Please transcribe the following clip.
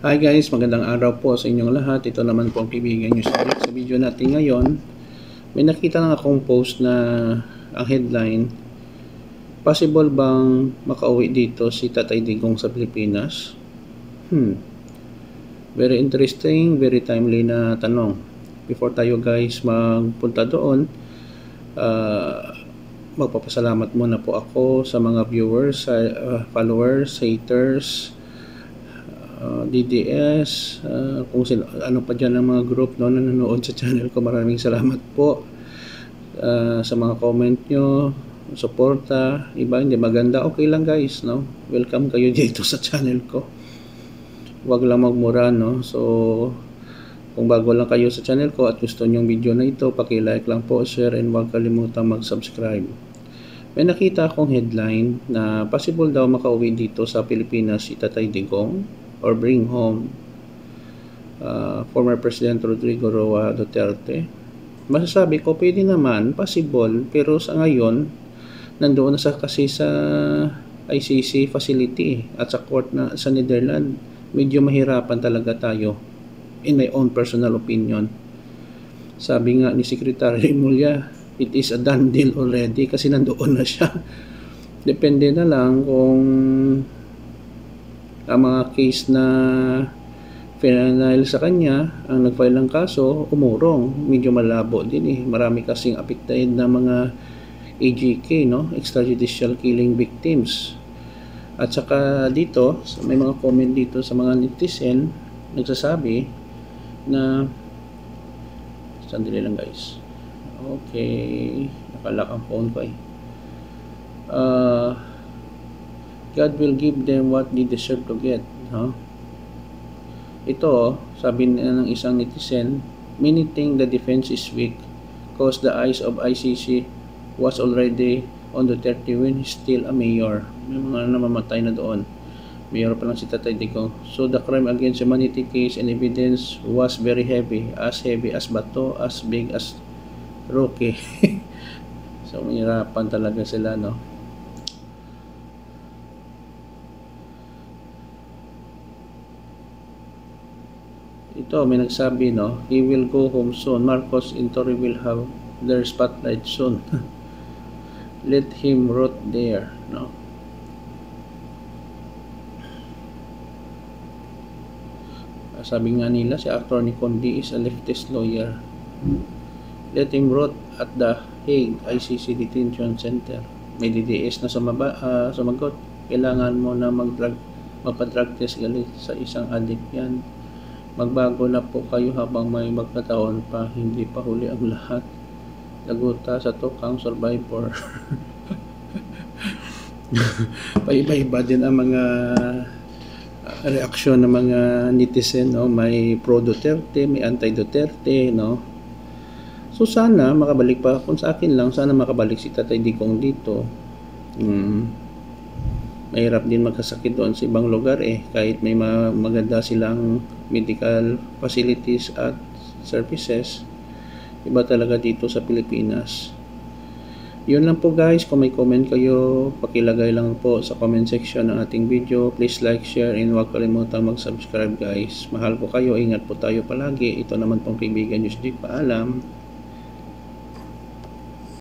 Hi guys, magandang araw po sa inyong lahat. Ito naman po ang kaibigan nyo sa video natin ngayon. May nakita lang akong post na ang headline, possible bang makauwi dito si Tatay Digong sa Pilipinas? Very interesting, very timely na tanong. Before tayo guys magpunta doon, magpapasalamat muna po ako sa mga viewers, followers, haters, DDS, kung sino, ano pa dyan ang mga group no, na nanonood sa channel ko. Maraming salamat po sa mga comment nyo, suporta. Iba hindi maganda, okay lang guys, no? Welcome kayo dito sa channel ko. Huwag lang magmura, no? So kung bago lang kayo sa channel ko at gusto nyong video na ito, paki-like lang po, share, and huwag kalimutang mag-subscribe. May nakita akong headline na possible daw makauwi dito sa Pilipinas si Tatay Digong or bring home former President Rodrigo Roa Duterte. Masasabi ko pwede naman, possible, pero sa ngayon nandoon na kasi sa ICC facility at sa court na sa Netherlands. Medyo mahirapan talaga tayo, in my own personal opinion. Sabi nga ni Secretary Mulya, it is a done deal already kasi nandoon na siya. Depende na lang kung ang mga case na final sa kanya, ang nag-file ng kaso, umurong. Medyo malabo din eh. Marami kasing affected na mga AGK, no? Extrajudicial killing victims. At saka dito, may mga comment dito sa mga netizen, nagsasabi na, sandali lang guys. Okay, nakalak ang phone ko eh. God will give them what they deserve to get. Huh? Ito, sabi ng isang netizen, many think the defense is weak because the eyes of ICC was already on Duterte when he's still a mayor. May mga namamatay na doon. Mayor pa lang si Tatay Digong. So the crime against humanity case and evidence was very heavy as bato, as big as Roque. So mahirapan talaga sila, no? Ito, may nagsabi, no? He will go home soon. Marcos and Tory will have their spotlight soon. Let him rot there, no? Sabi nga nila, si Attorney Condi is a leftist lawyer. Let him rot at the Hague ICC Detention Center. May DDS na sumagot. Kailangan mo na magpa-drug test galit sa isang addict yan. Magbago na po kayo habang may magkataon pa, hindi pa huli ang lahat. Laguta sa tukang survivor. Paiba-iba din ang mga reaksyon ng mga netizen, no? May pro-Duterte, may anti-Duterte, no? So sana makabalik pa, kung sa akin lang, sana makabalik si Tatay Digong dito. Mahirap din magkasakit doon sa ibang lugar eh, kahit may maganda silang medical facilities at services. Iba talaga dito sa Pilipinas. Yun lang po guys. Kung may comment kayo, pakilagay lang po sa comment section ng ating video. Please like, share, and huwag kalimutang mag-subscribe guys. Mahal ko kayo, ingat po tayo palagi. Ito naman pong kaibigan nyo si Jake. Paalam.